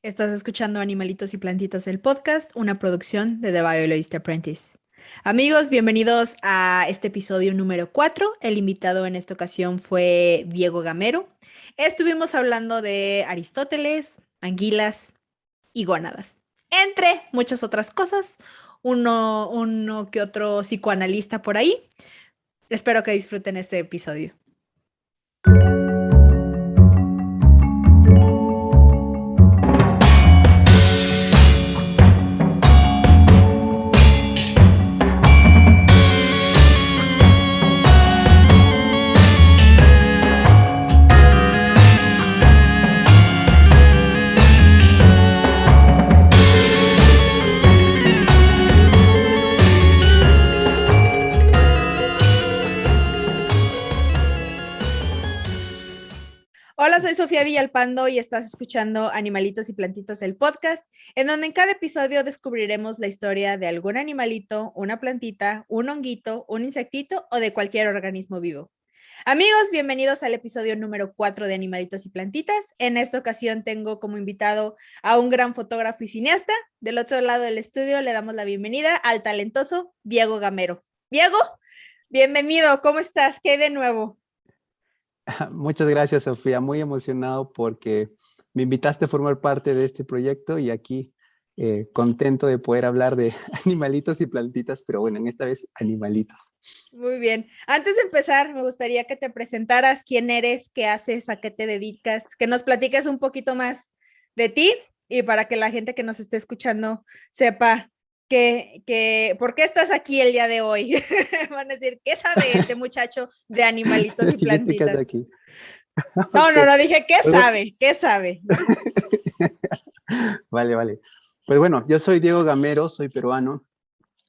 Estás escuchando Animalitos y Plantitas, el podcast, una producción de The Biologist Apprentice. Amigos, bienvenidos a este episodio número 4. El invitado en esta ocasión fue Diego Gamero. Estuvimos hablando de Aristóteles, anguilas y gónadas, entre muchas otras cosas. Uno que otro psicoanalista por ahí. Espero que disfruten este episodio. Hola, soy Sofía Villalpando y estás escuchando Animalitos y Plantitas, el podcast, en donde en cada episodio descubriremos la historia de algún animalito, una plantita, un honguito, un insectito o de cualquier organismo vivo. Amigos, bienvenidos al episodio número 4 de Animalitos y Plantitas. En esta ocasión tengo como invitado a un gran fotógrafo y cineasta. Del otro lado del estudio le damos la bienvenida al talentoso Diego Gamero. Diego, bienvenido, ¿cómo estás? ¿Qué hay de nuevo? Muchas gracias, Sofía. Muy emocionado porque me invitaste a formar parte de este proyecto y aquí contento de poder hablar de animalitos y plantitas, pero bueno, en esta vez animalitos. Muy bien. Antes de empezar, me gustaría que te presentaras quién eres, qué haces, a qué te dedicas, que nos platiques un poquito más de ti y para que la gente que nos esté escuchando sepa por qué estás aquí el día de hoy. Van a decir, ¿qué sabe este muchacho de animalitos y ¿Qué te quedas plantitas? aquí? No, Ok. no, no, dije, ¿qué Pues, sabe? ¿Qué sabe? vale, vale. Pues bueno, yo soy Diego Gamero, soy peruano.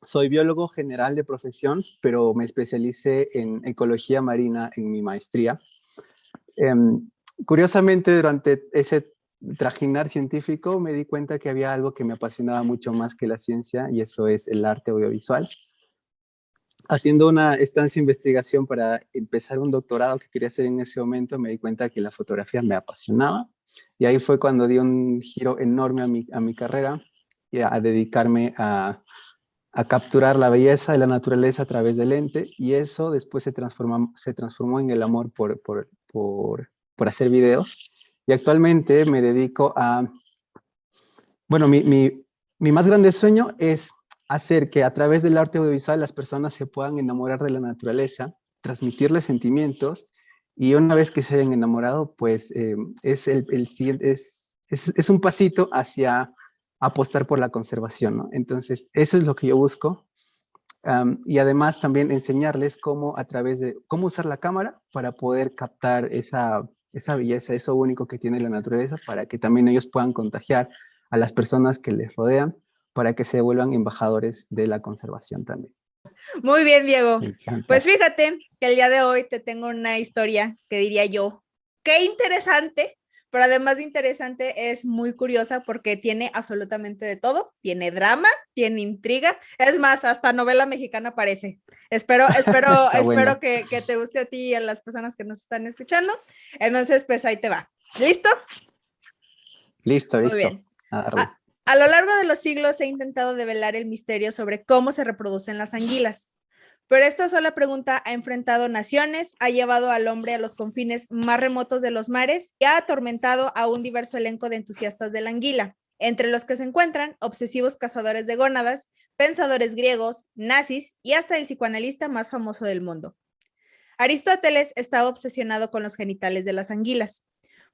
Soy biólogo general de profesión, pero me especialicé en ecología marina en mi maestría. Curiosamente, durante ese trajinar científico me di cuenta que había algo que me apasionaba mucho más que la ciencia y eso es el arte audiovisual. Haciendo una estancia de investigación para empezar un doctorado que quería hacer en ese momento, me di cuenta que la fotografía me apasionaba y ahí fue cuando di un giro enorme a mi carrera y a dedicarme a capturar la belleza de la naturaleza a través del lente y eso después se transformó en el amor por hacer videos y actualmente me dedico a, bueno, mi más grande sueño es hacer que a través del arte audiovisual las personas se puedan enamorar de la naturaleza, transmitirles sentimientos y una vez que se hayan enamorado, pues es un pasito hacia apostar por la conservación, ¿no? Entonces, eso es lo que yo busco. Y además también enseñarles cómo a través de cómo usar la cámara para poder captar esa belleza, eso único que tiene la naturaleza, para que también ellos puedan contagiar a las personas que les rodean, para que se vuelvan embajadores de la conservación también. Muy bien, Diego. Me Pues encanta. fíjate que el día de hoy te tengo una historia que diría yo, qué interesante, pero además de interesante es muy curiosa porque tiene absolutamente de todo. Tiene drama, tiene intriga, es más, hasta novela mexicana parece. Está Espero buena. que te guste a ti y a las personas que nos están escuchando. Entonces, pues ahí te va. ¿Listo? Listo, Muy listo. bien. A darle. A lo largo de los siglos se ha intentado develar el misterio sobre cómo se reproducen las anguilas. Pero esta sola pregunta ha enfrentado naciones, ha llevado al hombre a los confines más remotos de los mares y ha atormentado a un diverso elenco de entusiastas de la anguila, entre los que se encuentran obsesivos cazadores de gónadas, pensadores griegos, nazis y hasta el psicoanalista más famoso del mundo. Aristóteles estaba obsesionado con los genitales de las anguilas.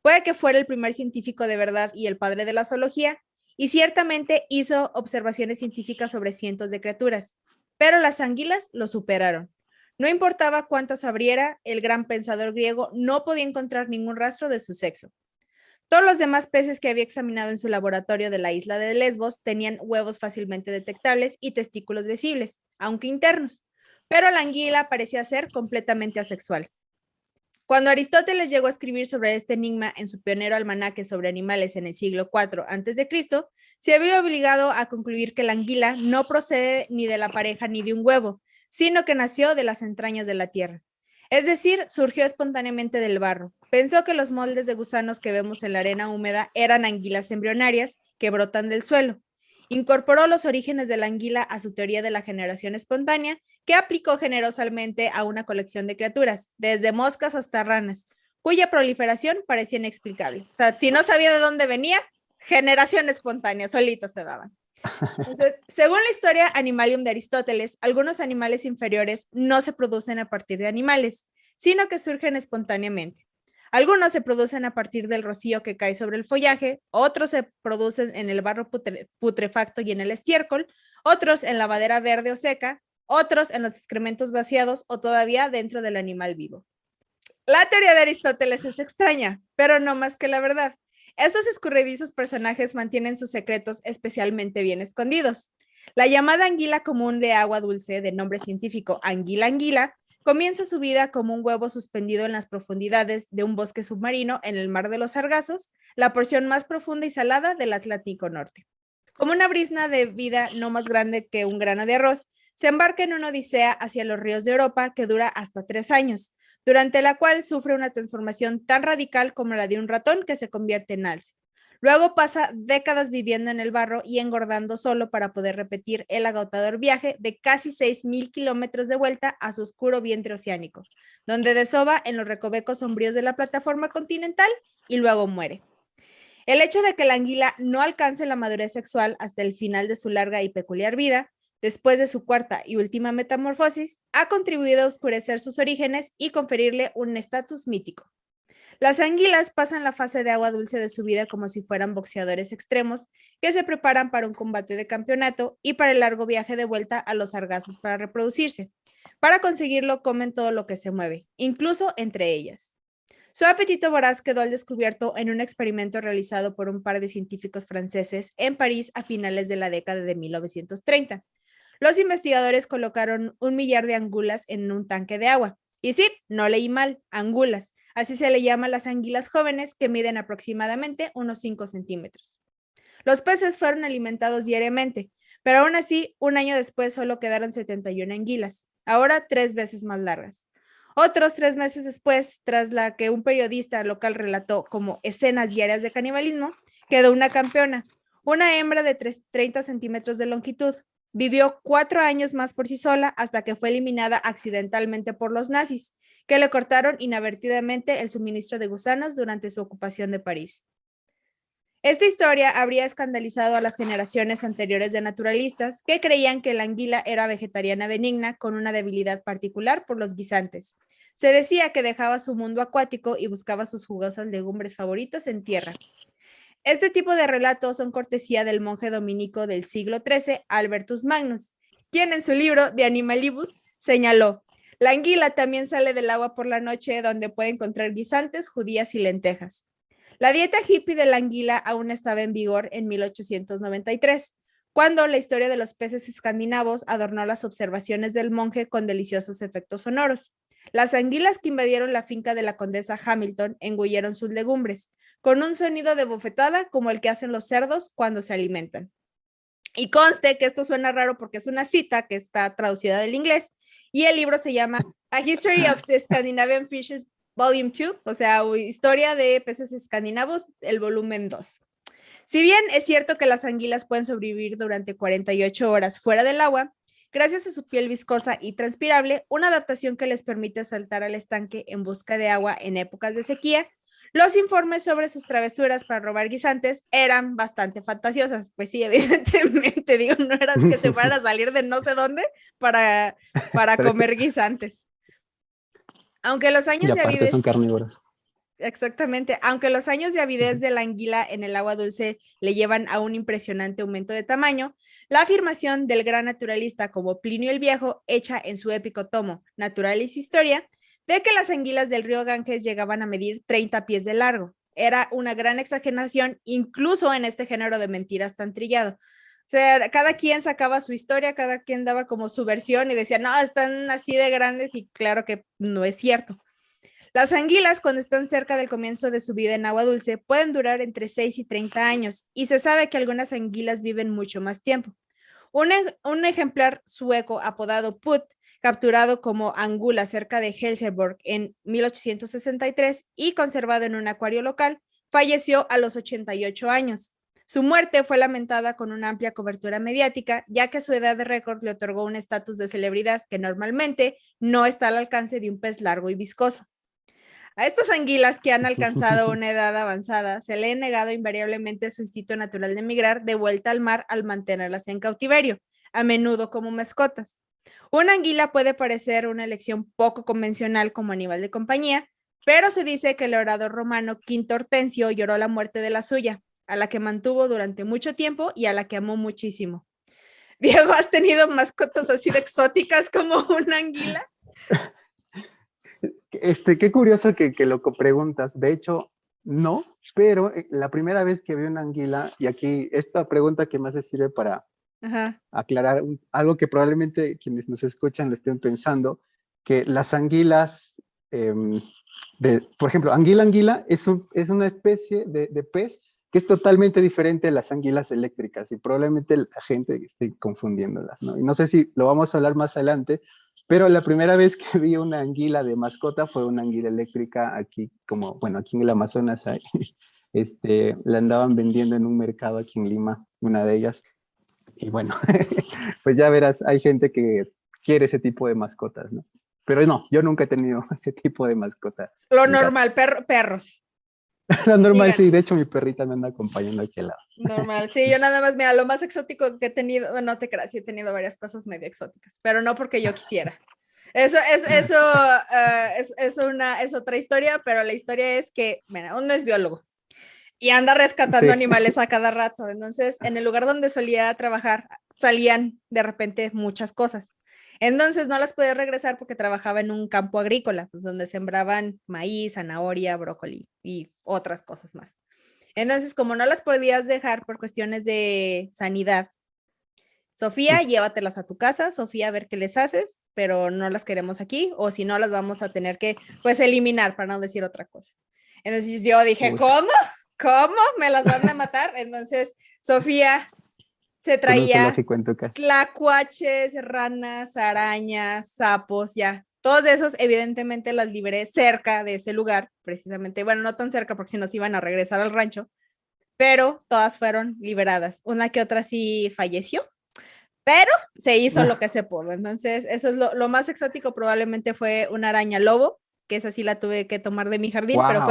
Puede que fuera el primer científico de verdad y el padre de la zoología, y ciertamente hizo observaciones científicas sobre cientos de criaturas, pero las anguilas lo superaron. No importaba cuántas abriera, el gran pensador griego no podía encontrar ningún rastro de su sexo. Todos los demás peces que había examinado en su laboratorio de la isla de Lesbos tenían huevos fácilmente detectables y testículos visibles, aunque internos, pero la anguila parecía ser completamente asexual. Cuando Aristóteles llegó a escribir sobre este enigma en su pionero almanaque sobre animales en el siglo IV a.C., se había obligado a concluir que la anguila no procede ni de la pareja ni de un huevo, sino que nació de las entrañas de la tierra. Es decir, surgió espontáneamente del barro. Pensó que los moldes de gusanos que vemos en la arena húmeda eran anguilas embrionarias que brotan del suelo. Incorporó los orígenes de la anguila a su teoría de la generación espontánea, que aplicó generosamente a una colección de criaturas, desde moscas hasta ranas, cuya proliferación parecía inexplicable. O sea, si no sabía de dónde venía, generación espontánea, solitos se daban. Entonces, según la historia Animalium de Aristóteles, algunos animales inferiores no se producen a partir de animales, sino que surgen espontáneamente. Algunos se producen a partir del rocío que cae sobre el follaje, otros se producen en el barro putrefacto y en el estiércol, otros en la madera verde o seca, otros en los excrementos vaciados o todavía dentro del animal vivo. La teoría de Aristóteles es extraña, pero no más que la verdad. Estos escurridizos personajes mantienen sus secretos especialmente bien escondidos. La llamada anguila común de agua dulce, de nombre científico Anguila anguila, comienza su vida como un huevo suspendido en las profundidades de un bosque submarino en el Mar de los Sargazos, la porción más profunda y salada del Atlántico Norte. Como una brisna de vida no más grande que un grano de arroz, se embarca en una odisea hacia los ríos de Europa que dura hasta 3 años, durante la cual sufre una transformación tan radical como la de un ratón que se convierte en alce. Luego pasa décadas viviendo en el barro y engordando solo para poder repetir el agotador viaje de casi 6,000 kilómetros de vuelta a su oscuro vientre oceánico, donde desova en los recovecos sombríos de la plataforma continental y luego muere. El hecho de que la anguila no alcance la madurez sexual hasta el final de su larga y peculiar vida, después de su cuarta y última metamorfosis, ha contribuido a oscurecer sus orígenes y conferirle un estatus mítico. Las anguilas pasan la fase de agua dulce de su vida como si fueran boxeadores extremos que se preparan para un combate de campeonato y para el largo viaje de vuelta a los sargazos para reproducirse. Para conseguirlo comen todo lo que se mueve, incluso entre ellas. Su apetito voraz quedó al descubierto en un experimento realizado por un par de científicos franceses en París a finales de la década de 1930. Los investigadores colocaron 1 millar de angulas en un tanque de agua. Y sí, no leí mal, angulas. Así se le llama a las anguilas jóvenes que miden aproximadamente unos 5 centímetros. Los peces fueron alimentados diariamente, pero aún así, un año después solo quedaron 71 anguilas, ahora 3 veces más largas. Otros 3 meses después, tras la que un periodista local relató como escenas diarias de canibalismo, quedó una campeona, una hembra de 30 centímetros de longitud. Vivió 4 años más por sí sola hasta que fue eliminada accidentalmente por los nazis, que le cortaron inadvertidamente el suministro de gusanos durante su ocupación de París. Esta historia habría escandalizado a las generaciones anteriores de naturalistas que creían que la anguila era vegetariana benigna con una debilidad particular por los guisantes. Se decía que dejaba su mundo acuático y buscaba sus jugosas legumbres favoritas en tierra. Este tipo de relatos son cortesía del monje dominico del siglo XIII, Albertus Magnus, quien en su libro De Animalibus señaló: la anguila también sale del agua por la noche donde puede encontrar guisantes, judías y lentejas. La dieta hippie de la anguila aún estaba en vigor en 1893, cuando la historia de los peces escandinavos adornó las observaciones del monje con deliciosos efectos sonoros. Las anguilas que invadieron la finca de la condesa Hamilton engulleron sus legumbres, con un sonido de bofetada como el que hacen los cerdos cuando se alimentan. Y conste que esto suena raro porque es una cita que está traducida del inglés, y el libro se llama A History of the Scandinavian Fishes Volume 2, o sea, Historia de Peces Escandinavos, el volumen 2. Si bien es cierto que las anguilas pueden sobrevivir durante 48 horas fuera del agua, gracias a su piel viscosa y transpirable, una adaptación que les permite saltar al estanque en busca de agua en épocas de sequía, los informes sobre sus travesuras para robar guisantes eran bastante fantasiosas. Pues sí, evidentemente, digo, no eras que se fueran a salir de no sé dónde para comer guisantes. Aunque los años de avidez son carnívoros. Exactamente, aunque los años de avidez de la anguila en el agua dulce le llevan a un impresionante aumento de tamaño, la afirmación del gran naturalista como Plinio el Viejo, hecha en su épico tomo Naturalis Historia, de que las anguilas del río Ganges llegaban a medir 30 pies de largo, era una gran exageración, incluso en este género de mentiras tan trillado. O sea, cada quien sacaba su historia, cada quien daba como su versión y decía, no, están así de grandes, y claro que no es cierto. Las anguilas, cuando están cerca del comienzo de su vida en agua dulce, pueden durar entre 6 y 30 años, y se sabe que algunas anguilas viven mucho más tiempo. Un ejemplar sueco apodado Put capturado como angula cerca de Helsingborg en 1863 y conservado en un acuario local, falleció a los 88 años. Su muerte fue lamentada con una amplia cobertura mediática, ya que su edad de récord le otorgó un estatus de celebridad que normalmente no está al alcance de un pez largo y viscoso. A estas anguilas que han alcanzado una edad avanzada se le ha negado invariablemente su instinto natural de migrar de vuelta al mar al mantenerlas en cautiverio, a menudo como mascotas. Una anguila puede parecer una elección poco convencional como animal de compañía, pero se dice que el orador romano Quinto Hortensio lloró la muerte de la suya, a la que mantuvo durante mucho tiempo y a la que amó muchísimo. Diego, ¿has tenido mascotas así de exóticas como una anguila? Qué curioso que lo preguntas. De hecho, no, pero la primera vez que vi una anguila, y aquí esta pregunta que más se sirve para aclarar algo que probablemente quienes nos escuchan lo estén pensando, que las anguilas, por ejemplo, anguila es una especie de pez que es totalmente diferente a las anguilas eléctricas y probablemente la gente esté confundiéndolas, ¿no? Y no sé si lo vamos a hablar más adelante, pero la primera vez que vi una anguila de mascota fue una anguila eléctrica aquí, aquí en el Amazonas, la andaban vendiendo en un mercado aquí en Lima, una de ellas. Y bueno, pues ya verás, hay gente que quiere ese tipo de mascotas, ¿no? Pero no, yo nunca he tenido ese tipo de mascota. Lo normal, perros. Lo normal, sí, de hecho mi perrita me anda acompañando aquí al lado. Normal, sí, yo nada más, mira, lo más exótico que he tenido, bueno, no te creas, sí he tenido varias cosas medio exóticas, pero no porque yo quisiera. Eso es otra historia, pero la historia es que, mira, uno es biólogo y anda rescatando animales a cada rato. Entonces, en el lugar donde solía trabajar, salían de repente muchas cosas. Entonces, no las podía regresar porque trabajaba en un campo agrícola, pues, donde sembraban maíz, zanahoria, brócoli y otras cosas más. Entonces, como no las podías dejar por cuestiones de sanidad, Sofía, llévatelas a tu casa, Sofía, a ver qué les haces, pero no las queremos aquí, o si no, las vamos a tener que, pues, eliminar, para no decir otra cosa. Entonces yo dije, ¿cómo? ¿Me las van a matar? Entonces Sofía se traía tlacuaches, ranas, arañas, sapos, ya. Todos esos, evidentemente, las liberé cerca de ese lugar, precisamente. Bueno, no tan cerca porque si nos iban a regresar al rancho, pero todas fueron liberadas. Una que otra sí falleció, pero se hizo lo que se pudo. Entonces, eso es lo más exótico. Probablemente fue una araña lobo, que esa sí la tuve que tomar de mi jardín, pero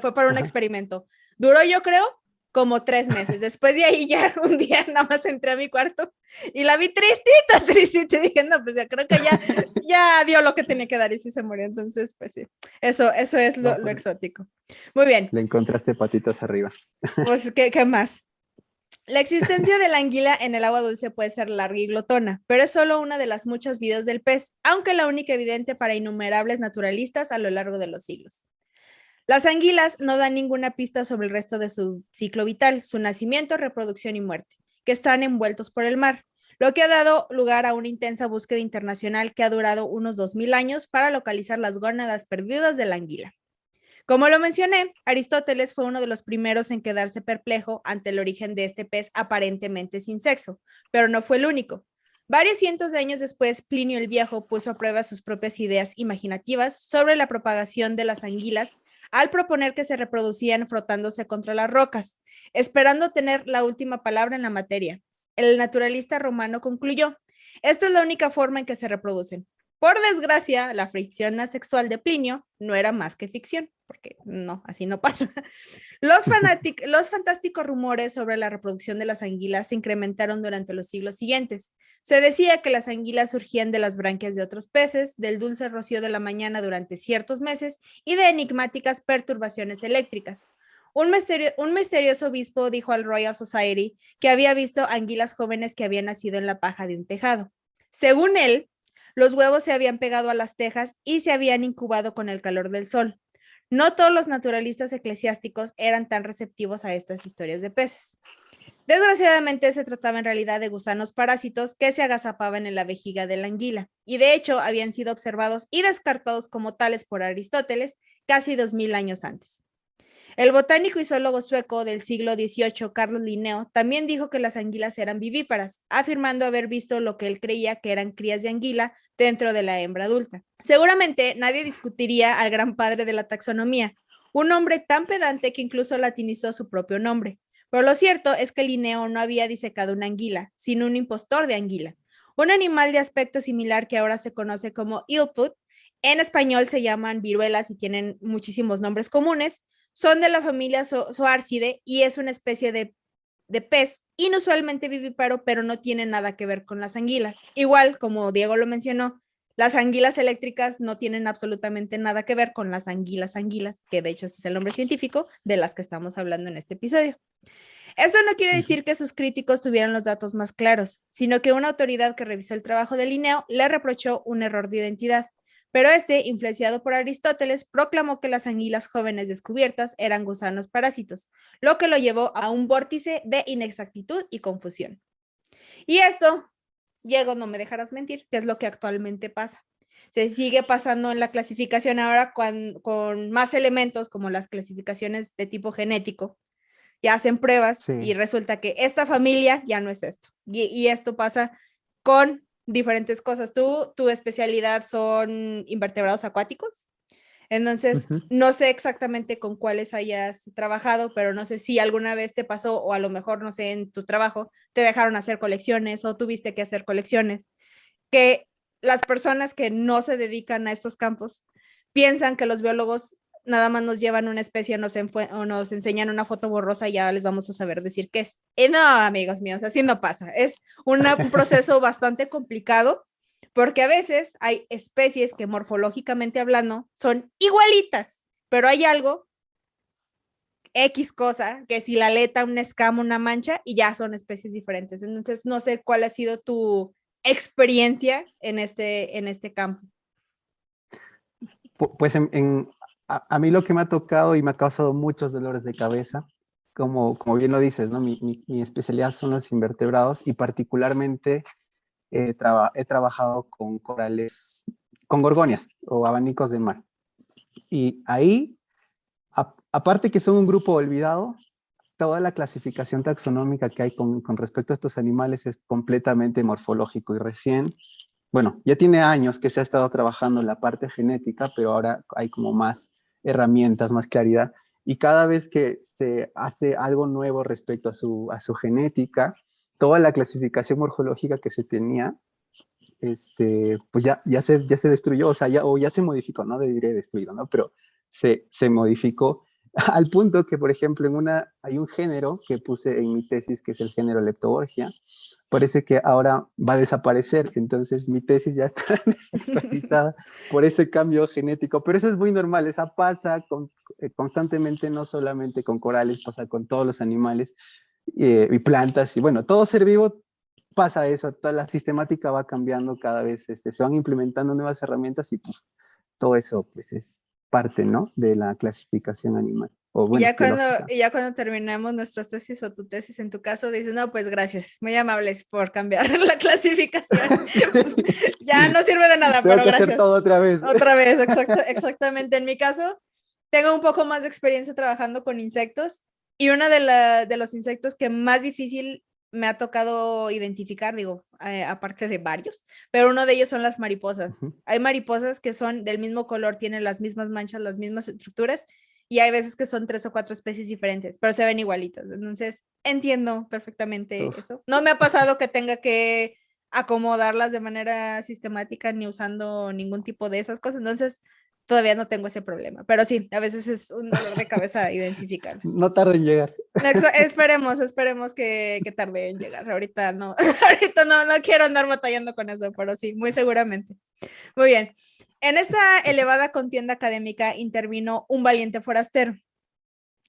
fue para un experimento. Duró, yo creo, como 3 meses. Después de ahí ya un día nada más entré a mi cuarto y la vi tristita, dije, no, pues ya creo que ya dio lo que tenía que dar y sí se murió. Entonces, pues sí, eso es lo exótico. Muy bien. Le encontraste patitas arriba. Pues, ¿qué más? La existencia de la anguila en el agua dulce puede ser larga y glotona, pero es solo una de las muchas vidas del pez, aunque la única evidente para innumerables naturalistas a lo largo de los siglos. Las anguilas no dan ninguna pista sobre el resto de su ciclo vital, su nacimiento, reproducción y muerte, que están envueltos por el mar, lo que ha dado lugar a una intensa búsqueda internacional que ha durado unos 2000 años para localizar las gónadas perdidas de la anguila. Como lo mencioné, Aristóteles fue uno de los primeros en quedarse perplejo ante el origen de este pez aparentemente sin sexo, pero no fue el único. Varios cientos de años después, Plinio el Viejo puso a prueba sus propias ideas imaginativas sobre la propagación de las anguilas al proponer que se reproducían frotándose contra las rocas, esperando tener la última palabra en la materia. El naturalista romano concluyó: esta es la única forma en que se reproducen. Por desgracia, la fricción asexual de Plinio no era más que ficción, porque no, así no pasa. Los fantásticos rumores sobre la reproducción de las anguilas se incrementaron durante los siglos siguientes. Se decía que las anguilas surgían de las branquias de otros peces, del dulce rocío de la mañana durante ciertos meses y de enigmáticas perturbaciones eléctricas. Un misterioso obispo dijo al Royal Society que había visto anguilas jóvenes que habían nacido en la paja de un tejado. Según él, los huevos se habían pegado a las tejas y se habían incubado con el calor del sol. No todos los naturalistas eclesiásticos eran tan receptivos a estas historias de peces. Desgraciadamente se trataba en realidad de gusanos parásitos que se agazapaban en la vejiga de la anguila y de hecho habían sido observados y descartados como tales por Aristóteles casi 2000 años antes. El botánico y zoólogo sueco del siglo XVIII, Carlos Linneo, también dijo que las anguilas eran vivíparas, afirmando haber visto lo que él creía que eran crías de anguila dentro de la hembra adulta. Seguramente nadie discutiría al gran padre de la taxonomía, un hombre tan pedante que incluso latinizó su propio nombre. Pero lo cierto es que Linneo no había disecado una anguila, sino un impostor de anguila, un animal de aspecto similar que ahora se conoce como illput. En español se llaman viruelas y tienen muchísimos nombres comunes. Son de la familia Zoarcide y es una especie de pez inusualmente vivíparo, pero no tiene nada que ver con las anguilas. Igual, como Diego lo mencionó, las anguilas eléctricas no tienen absolutamente nada que ver con las anguilas, que de hecho ese es el nombre científico de las que estamos hablando en este episodio. Eso no quiere decir que sus críticos tuvieran los datos más claros, sino que una autoridad que revisó el trabajo de Linneo le reprochó un error de identidad. Pero este, influenciado por Aristóteles, proclamó que las anguilas jóvenes descubiertas eran gusanos parásitos, lo que lo llevó a un vórtice de inexactitud y confusión. Y esto, Diego, no me dejarás mentir, que es lo que actualmente pasa. Se sigue pasando en la clasificación ahora con más elementos, como las clasificaciones de tipo genético. Ya hacen pruebas y resulta que esta familia ya no es esto. Y esto pasa con diferentes cosas. Tu especialidad son invertebrados acuáticos. Entonces, no sé exactamente con cuáles hayas trabajado, pero no sé si alguna vez te pasó o a lo mejor, no sé, en tu trabajo te dejaron hacer colecciones o tuviste que hacer colecciones. Que las personas que no se dedican a estos campos piensan que los biólogos nada más nos llevan una especie o nos enseñan una foto borrosa y ya les vamos a saber decir qué es. Y no, amigos míos, así no pasa. Es un proceso bastante complicado porque a veces hay especies que morfológicamente hablando son igualitas, pero hay algo, X cosa, que si la aleta, una escama, una mancha, y ya son especies diferentes. Entonces, no sé cuál ha sido tu experiencia en este campo. Pues a mí lo que me ha tocado y me ha causado muchos dolores de cabeza, como bien lo dices, ¿no? Mi especialidad son los invertebrados y particularmente he trabajado con corales, con gorgonias o abanicos de mar. Y ahí, aparte que son un grupo olvidado, toda la clasificación taxonómica que hay con respecto a estos animales es completamente morfológico y recién, bueno, ya tiene años que se ha estado trabajando en la parte genética, pero ahora hay como más herramientas, más claridad. Y cada vez que se hace algo nuevo respecto a su genética, toda la clasificación morfológica que se tenía, pues ya se destruyó, o ya se modificó, no diré destruido, ¿no? Pero se modificó al punto que, por ejemplo, hay un género que puse en mi tesis, que es el género Leptoborgia, parece que ahora va a desaparecer, entonces mi tesis ya está desactualizada por ese cambio genético, pero eso es muy normal, esa pasa constantemente, no solamente con corales, pasa con todos los animales y plantas, y bueno, todo ser vivo pasa eso, toda la sistemática va cambiando cada vez, se van implementando nuevas herramientas y pues, todo eso pues es parte, ¿no? De la clasificación animal. O, bueno, ya cuando terminamos nuestras tesis o tu tesis en tu caso, dices, no, pues gracias, muy amables por cambiar la clasificación. Ya no sirve de nada, pero gracias. Hacer todo otra vez. Otra vez, exactamente. En mi caso, tengo un poco más de experiencia trabajando con insectos y uno de los insectos que más difícil me ha tocado identificar, digo, aparte de varios, pero uno de ellos son las mariposas. Hay mariposas que son del mismo color, tienen las mismas manchas, las mismas estructuras, y hay veces que son 3 o 4 especies diferentes, pero se ven igualitas. Entonces, entiendo perfectamente eso. No me ha pasado que tenga que acomodarlas de manera sistemática ni usando ningún tipo de esas cosas. Entonces, todavía no tengo ese problema, pero sí, a veces es un dolor de cabeza identificarlas. No tarde en llegar. Esperemos que tarde en llegar. Ahorita no quiero andar batallando con eso, pero sí, muy seguramente. Muy bien. En esta elevada contienda académica intervino un valiente forastero.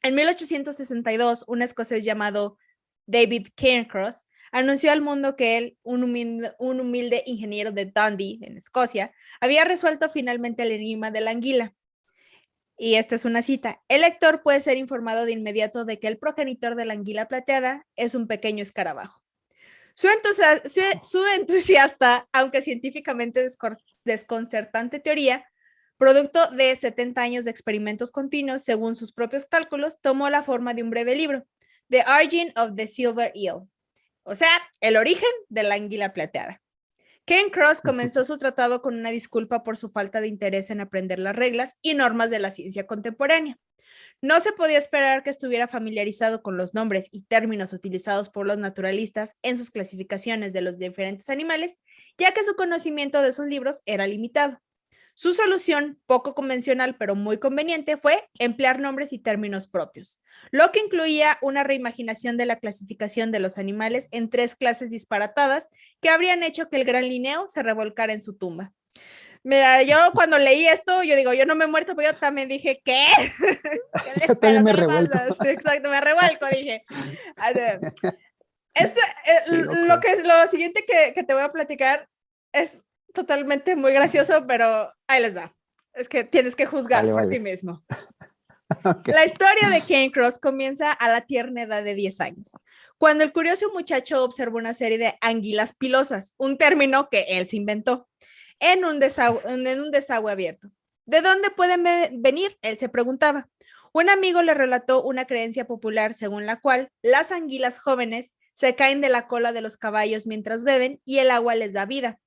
En 1862, un escocés llamado David Cairncross anunció al mundo que él, un humilde ingeniero de Dundee, en Escocia, había resuelto finalmente el enigma de la anguila. Y esta es una cita. El lector puede ser informado de inmediato de que el progenitor de la anguila plateada es un pequeño escarabajo. Su entusiasta, aunque científicamente desconcertante teoría, Producto de 70 años de experimentos continuos, según sus propios cálculos, tomó la forma de un breve libro, The Origin of the Silver Eel, o sea, el origen de la anguila plateada. Cairncross comenzó su tratado con una disculpa por su falta de interés en aprender las reglas y normas de la ciencia contemporánea. No se podía esperar que estuviera familiarizado con los nombres y términos utilizados por los naturalistas en sus clasificaciones de los diferentes animales, ya que su conocimiento de sus libros era limitado. Su solución, poco convencional pero muy conveniente, fue emplear nombres y términos propios, lo que incluía una reimaginación de la clasificación de los animales en 3 clases disparatadas que habrían hecho que el gran Linneo se revolcara en su tumba. Mira, yo cuando leí esto, yo digo, yo no me he muerto, pero yo también dije, ¿qué? ¿Qué Yo también me ¿Qué le revuelco. pasa? Exacto, me revuelco, dije. Qué loco. Lo siguiente que te voy a platicar es totalmente muy gracioso, pero ahí les va. Es que tienes que juzgar por ti mismo. Okay. La historia de Cairncross comienza a la tierna edad de 10 años, cuando el curioso muchacho observó una serie de anguilas pilosas, un término que él se inventó, en un desagüe abierto. ¿De dónde pueden venir? Él se preguntaba. Un amigo le relató una creencia popular según la cual las anguilas jóvenes se caen de la cola de los caballos mientras beben y el agua les da vida.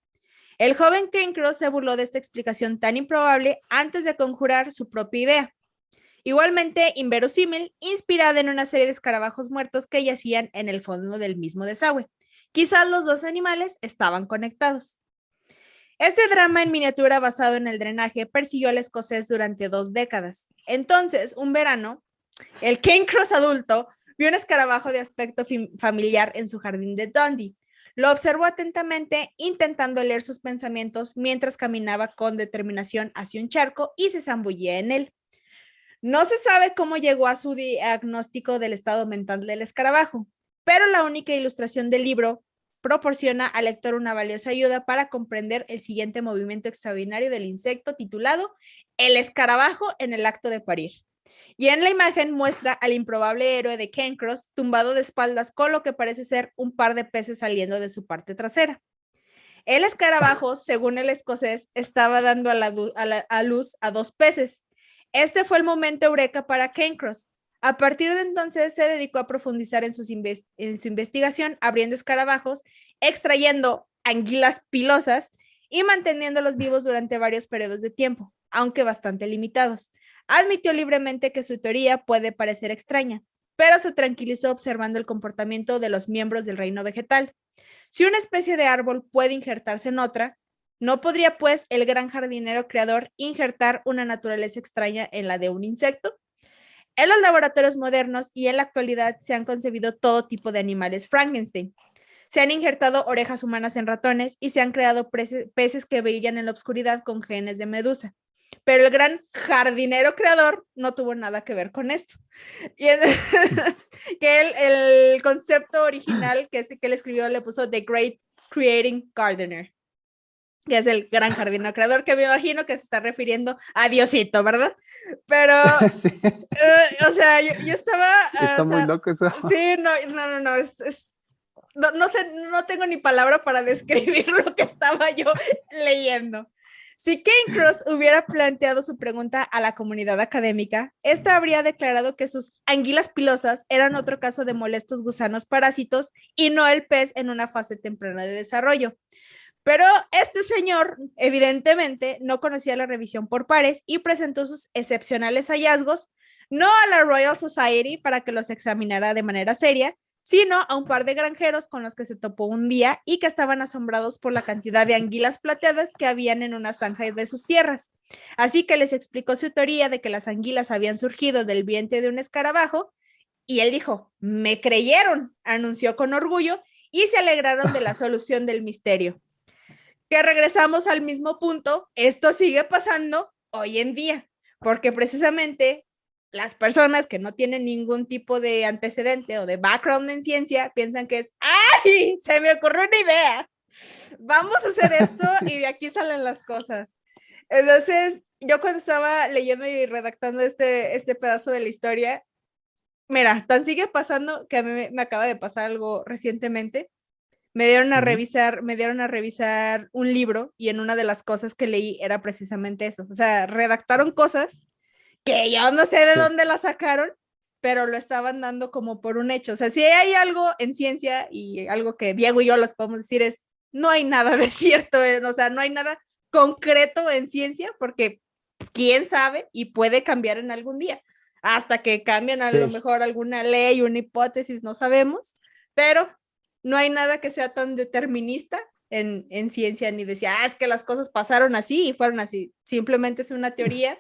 El joven Cairncross se burló de esta explicación tan improbable antes de conjurar su propia idea. Igualmente inverosímil, inspirada en una serie de escarabajos muertos que yacían en el fondo del mismo desagüe. Quizás los 2 animales estaban conectados. Este drama en miniatura basado en el drenaje persiguió al escocés durante 2 décadas. Entonces, un verano, el Cairncross adulto vio un escarabajo de aspecto familiar en su jardín de Dundee. Lo observó atentamente, intentando leer sus pensamientos mientras caminaba con determinación hacia un charco y se zambullía en él. No se sabe cómo llegó a su diagnóstico del estado mental del escarabajo, pero la única ilustración del libro proporciona al lector una valiosa ayuda para comprender el siguiente movimiento extraordinario del insecto titulado El escarabajo en el acto de parir. Y en la imagen muestra al improbable héroe de Cairncross tumbado de espaldas con lo que parece ser un par de peces saliendo de su parte trasera. El escarabajo, según el escocés, estaba dando a luz a 2 peces. Este fue el momento eureka para Cairncross. A partir de entonces se dedicó a profundizar en su investigación, abriendo escarabajos, extrayendo anguilas pilosas y manteniéndolos vivos durante varios periodos de tiempo, aunque bastante limitados. Admitió libremente que su teoría puede parecer extraña, pero se tranquilizó observando el comportamiento de los miembros del reino vegetal. Si una especie de árbol puede injertarse en otra, ¿no podría, pues, el gran jardinero creador injertar una naturaleza extraña en la de un insecto? En los laboratorios modernos y en la actualidad se han concebido todo tipo de animales Frankenstein. Se han injertado orejas humanas en ratones y se han creado peces que brillan en la oscuridad con genes de medusa. Pero el gran jardinero creador no tuvo nada que ver con esto. Y que el concepto original que él escribió le puso The Great Creating Gardener, que es el gran jardinero creador, que me imagino que se está refiriendo a Diosito, ¿verdad? Pero, Sí. o sea, yo estaba... Está o muy sea, loco eso. sí, no, no sé, no tengo ni palabra para describir lo que estaba yo leyendo. Si Cairncross hubiera planteado su pregunta a la comunidad académica, esta habría declarado que sus anguilas pilosas eran otro caso de molestos gusanos parásitos y no el pez en una fase temprana de desarrollo. Pero este señor, evidentemente, no conocía la revisión por pares y presentó sus excepcionales hallazgos no a la Royal Society para que los examinara de manera seria, sino a un par de granjeros con los que se topó un día y que estaban asombrados por la cantidad de anguilas plateadas que habían en una zanja de sus tierras. Así que les explicó su teoría de que las anguilas habían surgido del vientre de un escarabajo y él dijo, me creyeron, anunció con orgullo y se alegraron de la solución del misterio. Que regresamos al mismo punto, esto sigue pasando hoy en día, porque precisamente las personas que no tienen ningún tipo de antecedente o de background en ciencia piensan que es, ¡ay! Se me ocurrió una idea. Vamos a hacer esto y de aquí salen las cosas. Entonces, yo cuando estaba leyendo y redactando este pedazo de la historia, mira, tan sigue pasando que a mí me acaba de pasar algo recientemente. Me dieron a revisar un libro y en una de las cosas que leí era precisamente eso. O sea, redactaron cosas que yo no sé de Sí. dónde las sacaron, pero lo estaban dando como por un hecho. O sea, si hay algo en ciencia y algo que Diego y yo les podemos decir es, no hay nada de cierto, o sea, no hay nada concreto en ciencia porque quién sabe y puede cambiar en algún día. Hasta que cambien a lo Sí. mejor alguna ley, una hipótesis, no sabemos, pero no hay nada que sea tan determinista en ciencia, ni decía, es que las cosas pasaron así y fueron así. Simplemente es una teoría,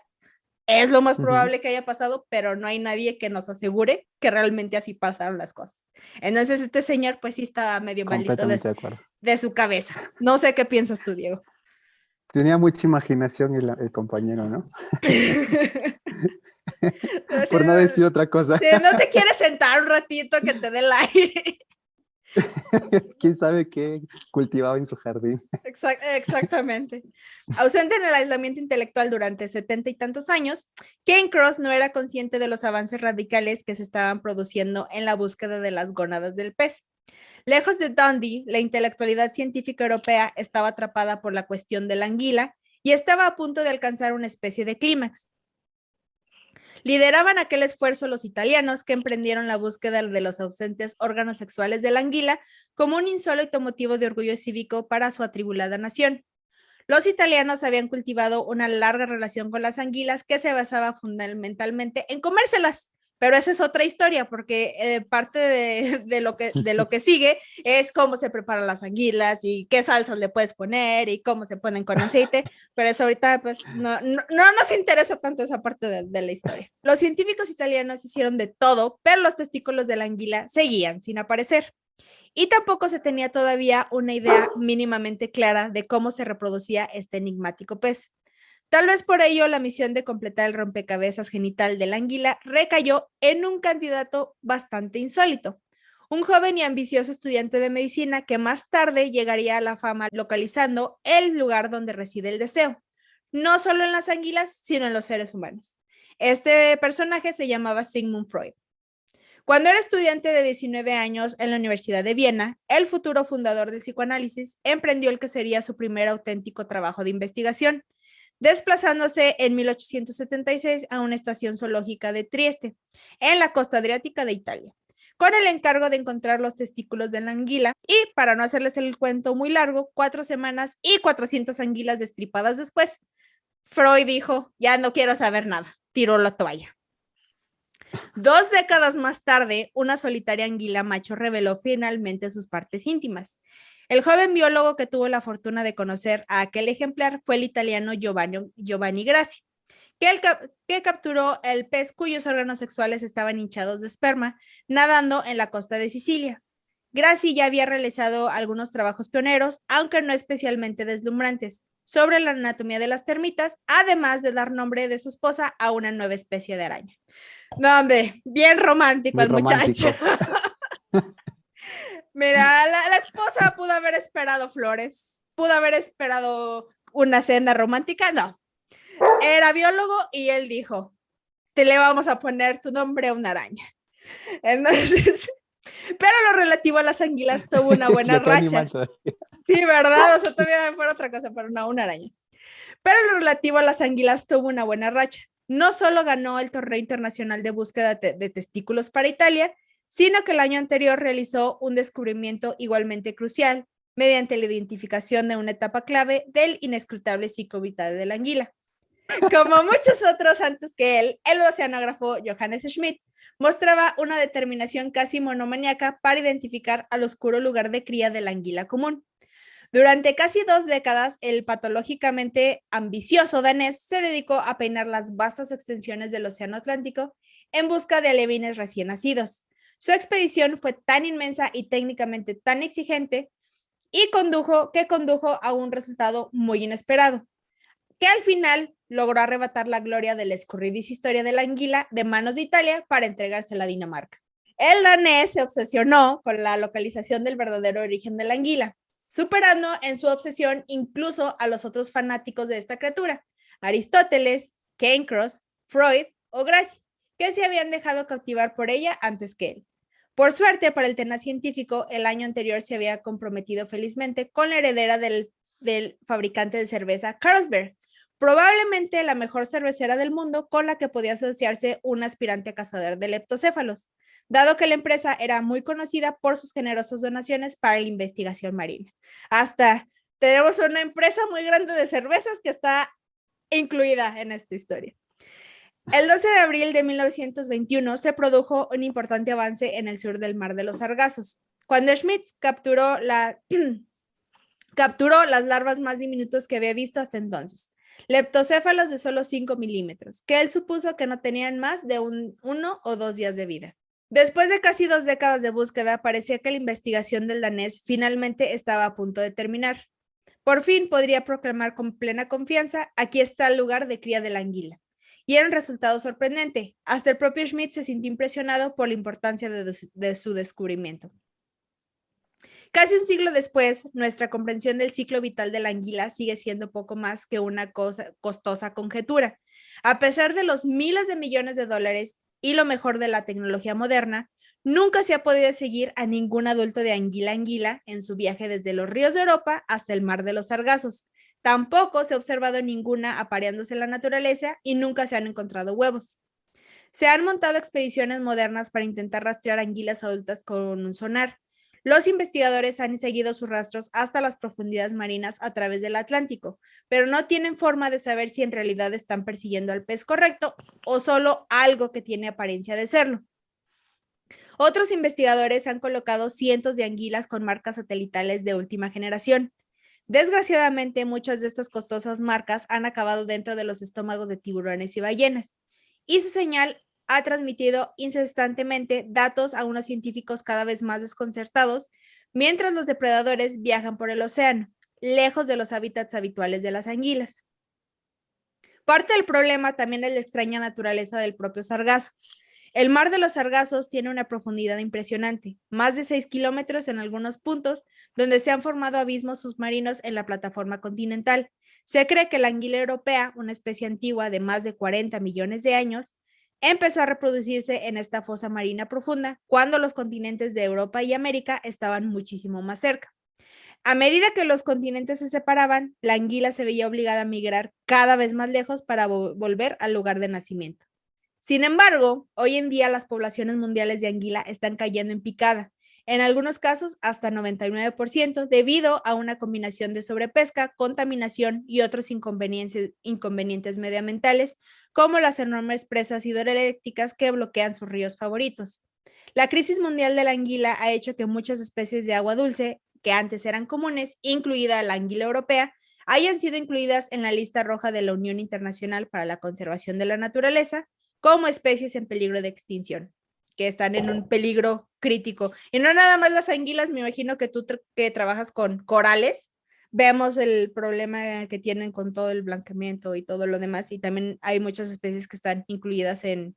es lo más Ujú. probable que haya pasado, pero no hay nadie que nos asegure que realmente así pasaron las cosas. Entonces este señor pues sí estaba medio malito Completamente de acuerdo. de su cabeza. No sé qué piensas tú, Diego. Tenía mucha imaginación el compañero, ¿no? Si, Por no decir otra cosa. si no te quieres sentar un ratito que te dé el aire. ¿Quién sabe qué cultivaba en su jardín? Exactamente. Ausente en el aislamiento intelectual durante 70 y tantos años, Cairncross no era consciente de los avances radicales que se estaban produciendo en la búsqueda de las gónadas del pez. Lejos de Dundee, la intelectualidad científica europea estaba atrapada por la cuestión de la anguila y estaba a punto de alcanzar una especie de clímax. Lideraban aquel esfuerzo los italianos que emprendieron la búsqueda de los ausentes órganos sexuales de la anguila como un insólito motivo de orgullo cívico para su atribulada nación. Los italianos habían cultivado una larga relación con las anguilas que se basaba fundamentalmente en comérselas. Pero esa es otra historia, porque parte de lo que sigue es cómo se preparan las anguilas y qué salsas le puedes poner y cómo se ponen con aceite. Pero eso ahorita pues no nos interesa tanto esa parte de la historia. Los científicos italianos hicieron de todo, pero los testículos de la anguila seguían sin aparecer. Y tampoco se tenía todavía una idea mínimamente clara de cómo se reproducía este enigmático pez. Tal vez por ello la misión de completar el rompecabezas genital de la anguila recayó en un candidato bastante insólito, un joven y ambicioso estudiante de medicina que más tarde llegaría a la fama localizando el lugar donde reside el deseo, no solo en las anguilas, sino en los seres humanos. Este personaje se llamaba Sigmund Freud. Cuando era estudiante de 19 años en la Universidad de Viena, el futuro fundador del psicoanálisis emprendió el que sería su primer auténtico trabajo de investigación, desplazándose en 1876 a una estación zoológica de Trieste, en la costa adriática de Italia, con el encargo de encontrar los testículos de la anguila y, para no hacerles el cuento muy largo, 4 semanas y 400 anguilas destripadas después, Freud dijo, ya no quiero saber nada, tiró la toalla. 2 décadas más tarde, una solitaria anguila macho reveló finalmente sus partes íntimas. El joven biólogo que tuvo la fortuna de conocer a aquel ejemplar fue el italiano Giovanni Grassi, que capturó el pez cuyos órganos sexuales estaban hinchados de esperma, nadando en la costa de Sicilia. Grassi ya había realizado algunos trabajos pioneros, aunque no especialmente deslumbrantes, sobre la anatomía de las termitas, además de dar nombre de su esposa a una nueva especie de araña. No, hombre, bien romántico Muy el muchacho. romántico. Mira, la esposa pudo haber esperado flores, pudo haber esperado una cena romántica, no. Era biólogo y él dijo, te le vamos a poner tu nombre a una araña. Entonces, pero lo relativo a las anguilas tuvo una buena ¿De qué animal racha. todavía? Sí, ¿verdad? O sea, todavía fuera otra cosa, pero no, una araña. Pero lo relativo a las anguilas tuvo una buena racha. No solo ganó el torneo internacional de búsqueda de testículos para Italia, sino que el año anterior realizó un descubrimiento igualmente crucial mediante la identificación de una etapa clave del inescrutable ciclo vital de la anguila. Como muchos otros antes que él, el oceanógrafo Johannes Schmidt mostraba una determinación casi monomaníaca para identificar al oscuro lugar de cría de la anguila común. Durante casi 2 décadas, el patológicamente ambicioso danés se dedicó a peinar las vastas extensiones del Océano Atlántico en busca de alevines recién nacidos. Su expedición fue tan inmensa y técnicamente tan exigente y condujo a un resultado muy inesperado, que al final logró arrebatar la gloria de la escurridiza historia de la anguila de manos de Italia para entregársela a Dinamarca. El danés se obsesionó con la localización del verdadero origen de la anguila, superando en su obsesión incluso a los otros fanáticos de esta criatura, Aristóteles, Cairncross, Freud o Grassi, que se habían dejado cautivar por ella antes que él. Por suerte para el tenaz científico, el año anterior se había comprometido felizmente con la heredera del fabricante de cerveza Carlsberg, probablemente la mejor cervecera del mundo con la que podía asociarse un aspirante cazador de leptocéfalos, dado que la empresa era muy conocida por sus generosas donaciones para la investigación marina. Hasta tenemos una empresa muy grande de cervezas que está incluida en esta historia. El 12 de abril de 1921 se produjo un importante avance en el sur del Mar de los Sargazos, cuando Schmidt capturó las larvas más diminutas que había visto hasta entonces, leptocéfalos de solo 5 milímetros, que él supuso que no tenían más de 1 o 2 días de vida. Después de casi 2 décadas de búsqueda, parecía que la investigación del danés finalmente estaba a punto de terminar. Por fin podría proclamar con plena confianza: aquí está el lugar de cría de la anguila. Y era un resultado sorprendente. Hasta el propio Schmidt se sintió impresionado por la importancia de su descubrimiento. Casi un siglo después, nuestra comprensión del ciclo vital de la anguila sigue siendo poco más que una costosa conjetura. A pesar de los miles de millones de dólares y lo mejor de la tecnología moderna, nunca se ha podido seguir a ningún adulto de anguila en su viaje desde los ríos de Europa hasta el Mar de los Sargazos. Tampoco se ha observado ninguna apareándose en la naturaleza y nunca se han encontrado huevos. Se han montado expediciones modernas para intentar rastrear anguilas adultas con un sonar. Los investigadores han seguido sus rastros hasta las profundidades marinas a través del Atlántico, pero no tienen forma de saber si en realidad están persiguiendo al pez correcto o solo algo que tiene apariencia de serlo. Otros investigadores han colocado cientos de anguilas con marcas satelitales de última generación. Desgraciadamente, muchas de estas costosas marcas han acabado dentro de los estómagos de tiburones y ballenas, y su señal ha transmitido incesantemente datos a unos científicos cada vez más desconcertados, mientras los depredadores viajan por el océano, lejos de los hábitats habituales de las anguilas. Parte del problema también es la extraña naturaleza del propio sargazo. El Mar de los Sargazos tiene una profundidad impresionante, más de 6 kilómetros en algunos puntos, donde se han formado abismos submarinos en la plataforma continental. Se cree que la anguila europea, una especie antigua de más de 40 millones de años, empezó a reproducirse en esta fosa marina profunda cuando los continentes de Europa y América estaban muchísimo más cerca. A medida que los continentes se separaban, la anguila se veía obligada a migrar cada vez más lejos para volver al lugar de nacimiento. Sin embargo, hoy en día las poblaciones mundiales de anguila están cayendo en picada, en algunos casos hasta 99%, debido a una combinación de sobrepesca, contaminación y otros inconvenientes medioambientales, como las enormes presas hidroeléctricas que bloquean sus ríos favoritos. La crisis mundial de la anguila ha hecho que muchas especies de agua dulce, que antes eran comunes, incluida la anguila europea, hayan sido incluidas en la lista roja de la Unión Internacional para la Conservación de la Naturaleza como especies en peligro de extinción, que están en un peligro crítico. Y no nada más las anguilas, me imagino que tú que trabajas con corales, vemos el problema que tienen con todo el blanqueamiento y todo lo demás, y también hay muchas especies que están incluidas en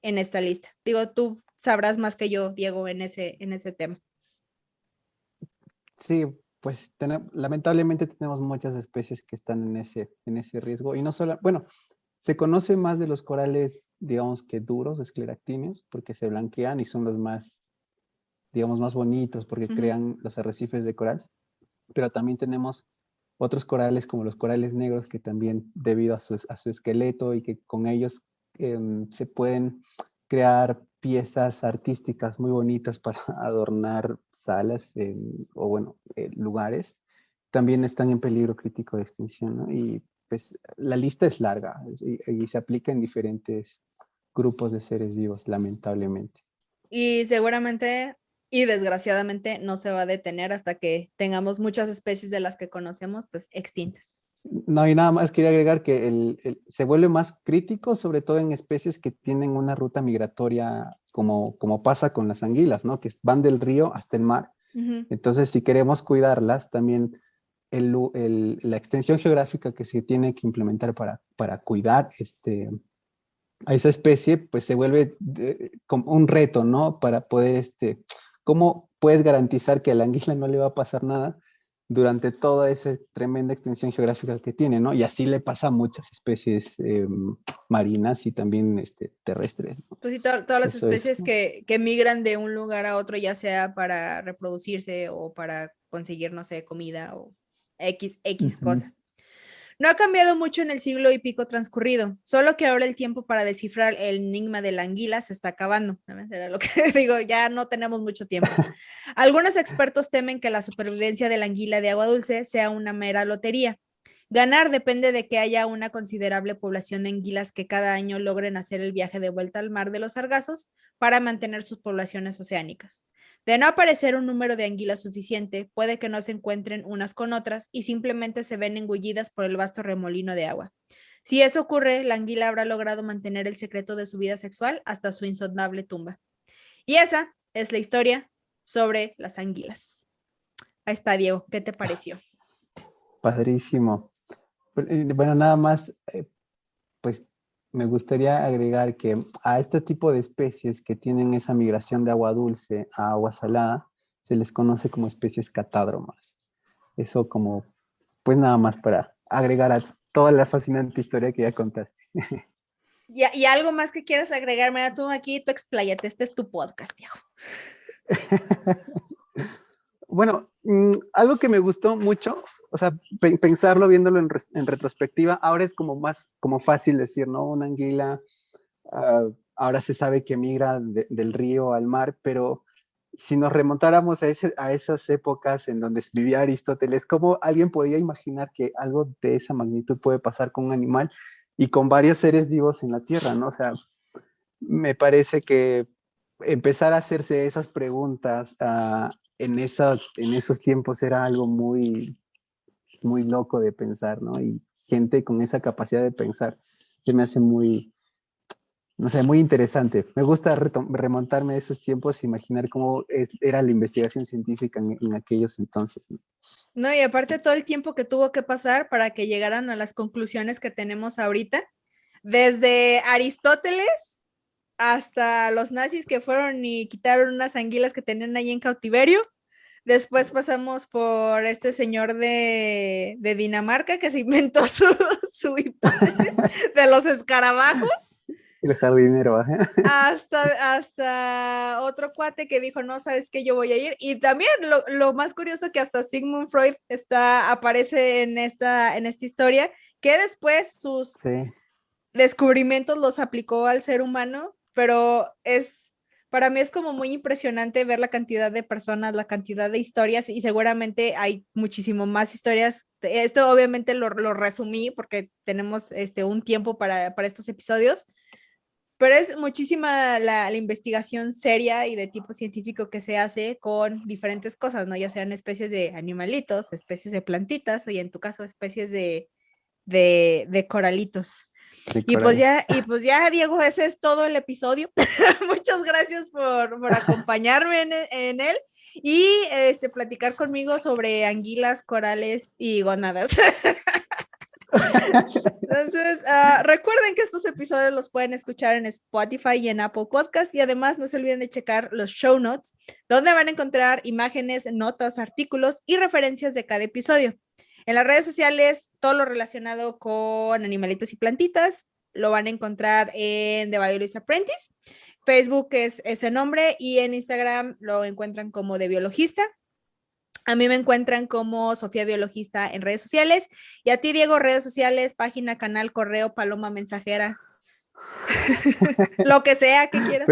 esta lista. Digo, tú sabrás más que yo, Diego, en ese tema. Sí, pues lamentablemente tenemos muchas especies que están en ese riesgo. Y no solo, bueno, se conoce más de los corales, digamos que duros, escleractíneos, porque se blanquean y son los más, digamos, más bonitos porque crean los arrecifes de coral. Pero también tenemos otros corales como los corales negros que también debido a su esqueleto y que con ellos se pueden crear piezas artísticas muy bonitas para adornar salas o bueno, lugares, también están en peligro crítico de extinción, ¿no? Y pues la lista es larga y se aplica en diferentes grupos de seres vivos, lamentablemente. Y seguramente y desgraciadamente no se va a detener hasta que tengamos muchas especies de las que conocemos, pues extintas. No, y nada más quería agregar que se vuelve más crítico, sobre todo en especies que tienen una ruta migratoria, como pasa con las anguilas, ¿no? Que van del río hasta el mar. Entonces, si queremos cuidarlas, también la extensión geográfica que se tiene que implementar para cuidar a esa especie, pues se vuelve como un reto, ¿no? Para poder, ¿cómo puedes garantizar que a la anguila no le va a pasar nada durante toda esa tremenda extensión geográfica que tiene, ¿no? Y así le pasa a muchas especies marinas y también terrestres, ¿no? Pues sí, todas las Eso es. especies que migran de un lugar a otro, ya sea para reproducirse o para conseguir, no sé, comida o X Ujú. cosa. No ha cambiado mucho en el siglo y pico transcurrido, solo que ahora el tiempo para descifrar el enigma de la anguila se está acabando. Era lo que digo, ya no tenemos mucho tiempo. Algunos expertos temen que la supervivencia de la anguila de agua dulce sea una mera lotería. Ganar depende de que haya una considerable población de anguilas que cada año logren hacer el viaje de vuelta al mar de los sargazos para mantener sus poblaciones oceánicas. De no aparecer un número de anguilas suficiente, puede que no se encuentren unas con otras y simplemente se ven engullidas por el vasto remolino de agua. Si eso ocurre, la anguila habrá logrado mantener el secreto de su vida sexual hasta su insondable tumba. Y esa es la historia sobre las anguilas. Ahí está, Diego, ¿qué te pareció? Padrísimo. Bueno, nada más, pues me gustaría agregar que a este tipo de especies que tienen esa migración de agua dulce a agua salada, se les conoce como especies catádromas. Eso como, pues nada más para agregar a toda la fascinante historia que ya contaste. Y algo más que quieras agregar, mira, tú aquí, tú expláyate, este es tu podcast, Diego. Bueno, algo que me gustó mucho, o sea, pensarlo, viéndolo en retrospectiva, ahora es como más, como fácil decir, ¿no? Una anguila, ahora se sabe que migra del río al mar, pero si nos remontáramos a esas épocas en donde vivía Aristóteles, ¿cómo alguien podía imaginar que algo de esa magnitud puede pasar con un animal y con varios seres vivos en la Tierra, ¿no? O sea, me parece que empezar a hacerse esas preguntas en esos tiempos era algo muy, muy loco de pensar, ¿no? Y gente con esa capacidad de pensar se me hace muy, no sé, muy interesante. Me gusta remontarme a esos tiempos e imaginar cómo era la investigación científica en aquellos entonces, ¿no? No, y aparte todo el tiempo que tuvo que pasar para que llegaran a las conclusiones que tenemos ahorita, desde Aristóteles hasta los nazis que fueron y quitaron unas anguilas que tenían ahí en cautiverio. Después pasamos por este señor de Dinamarca que se inventó su hipótesis de los escarabajos. El jardinero, ¿eh? Hasta otro cuate que dijo, no, sabes que yo voy a ir. Y también lo más curioso que hasta Sigmund Freud aparece en esta historia, que después sus Sí. descubrimientos los aplicó al ser humano, pero para mí es como muy impresionante ver la cantidad de personas, la cantidad de historias y seguramente hay muchísimo más historias. Esto obviamente lo resumí porque tenemos un tiempo para estos episodios, pero es muchísima la investigación seria y de tipo científico que se hace con diferentes cosas, ¿no? Ya sean especies de animalitos, especies de plantitas y en tu caso especies de coralitos. Y pues ya, Diego, ese es todo el episodio. Muchas gracias por acompañarme en él y platicar conmigo sobre anguilas, corales y gónadas. Entonces, recuerden que estos episodios los pueden escuchar en Spotify y en Apple Podcast y además no se olviden de checar los show notes, donde van a encontrar imágenes, notas, artículos y referencias de cada episodio. En las redes sociales, todo lo relacionado con animalitos y plantitas lo van a encontrar en The Biologist Apprentice. Facebook es ese nombre y en Instagram lo encuentran como The Biologista. A mí me encuentran como Sofía Biologista en redes sociales. Y a ti, Diego, redes sociales, página, canal, correo, paloma mensajera. Lo que sea que quieras.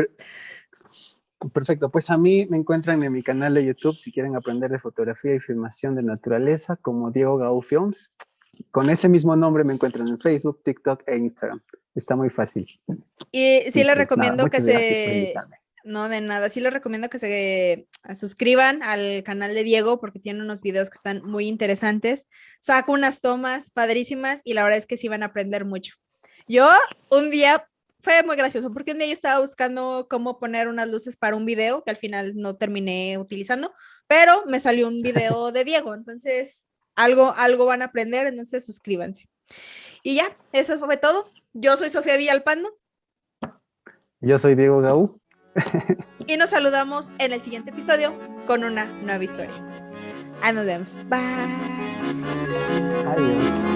Perfecto, pues a mí me encuentran en mi canal de YouTube si quieren aprender de fotografía y filmación de naturaleza como Diego Gaú Films. Con ese mismo nombre me encuentran en Facebook, TikTok e Instagram. Está muy fácil. Y sí les pues, recomiendo muchas gracias por invitarme. No, de nada. Sí les recomiendo que se suscriban al canal de Diego porque tiene unos videos que están muy interesantes. Saco unas tomas padrísimas y la verdad es que sí van a aprender mucho. Yo un día fue muy gracioso porque un día yo estaba buscando cómo poner unas luces para un video que al final no terminé utilizando, pero me salió un video de Diego, entonces algo van a aprender, entonces suscríbanse. Y ya, eso fue todo. Yo soy Sofía Villalpando. Yo soy Diego Gaú. Y nos saludamos en el siguiente episodio con una nueva historia. Nos vemos. Bye. Adiós.